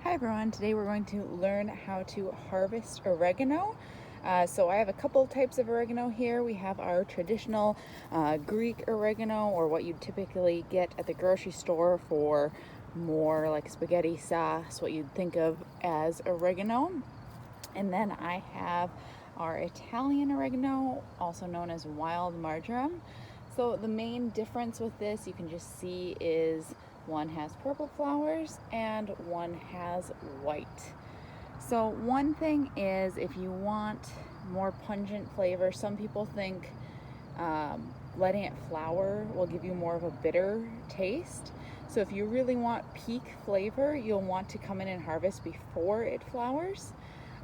Hi everyone, today we're going to learn how to harvest oregano. So I have a couple types of oregano here. We have our traditional Greek oregano, or what you'd typically get at the grocery store for more like spaghetti sauce, what you'd think of as oregano. And then I have our Italian oregano, also known as wild marjoram. So the main difference with this, you can just see, is one has purple flowers and one has white. So one thing is, if you want more pungent flavor, some people think letting it flower will give you more of a bitter taste. So if you really want peak flavor, you'll want to come in and harvest before it flowers.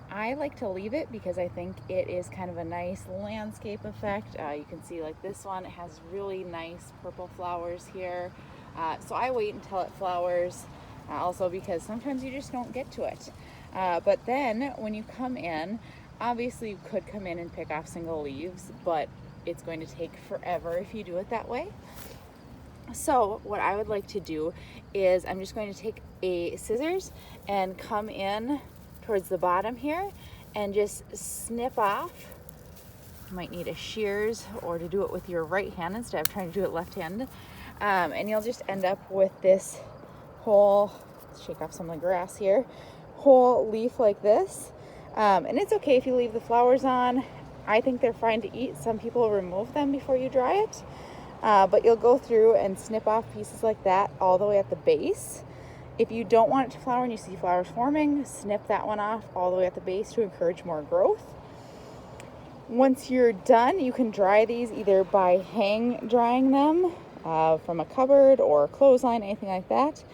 I like to leave it because I think it is kind of a nice landscape effect. You can see like this one, it has really nice purple flowers here. So I wait until it flowers, also because sometimes you just don't get to it. But then when you come in, obviously you could come in and pick off single leaves, but it's going to take forever if you do it that way. So what I would like to do is I'm just going to take a scissors and come in towards the bottom here and just snip off. You might need a shears or to do it with your right hand instead of trying to do it left hand. And you'll just end up with this whole, let's shake off some of the grass here, whole leaf like this. And it's okay if you leave the flowers on. I think they're fine to eat. Some people remove them before you dry it. But you'll go through and snip off pieces like that all the way at the base. If you don't want it to flower and you see flowers forming, snip that one off all the way at the base to encourage more growth. Once you're done, you can dry these either by hang drying them from a cupboard or a clothesline, anything like that,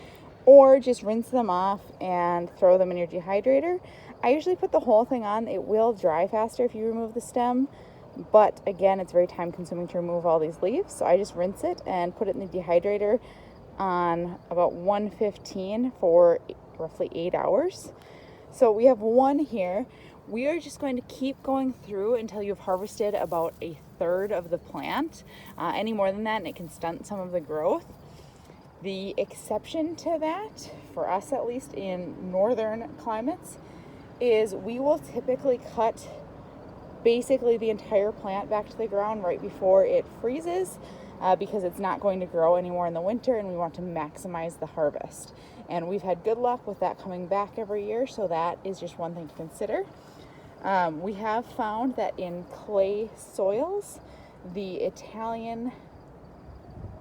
or just rinse them off and throw them in your dehydrator. I usually put the whole thing on. It will dry faster if you remove the stem, but again, it's very time consuming to remove all these leaves. So I just rinse it and put it in the dehydrator on about 115 for roughly 8 hours. So we have one here. We are just going to keep going through until you've harvested about a third of the plant. Any more than that and it can stunt some of the growth. The exception to that, for us at least in northern climates, is we will typically cut basically the entire plant back to the ground right before it freezes, because it's not going to grow anymore in the winter and we want to maximize the harvest. And we've had good luck with that coming back every year, so that is just one thing to consider. We have found that in clay soils, the Italian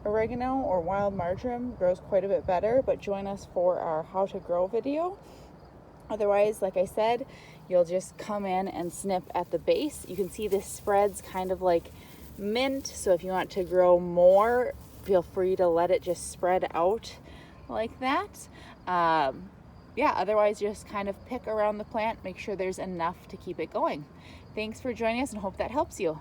oregano or wild marjoram grows quite a bit better, but join us for our how to grow video. Otherwise, like I said, you'll just come in and snip at the base. You can see this spreads kind of like mint, so if you want to grow more, feel free to let it just spread out like that. Otherwise just kind of pick around the plant, make sure there's enough to keep it going. Thanks for joining us and hope that helps you.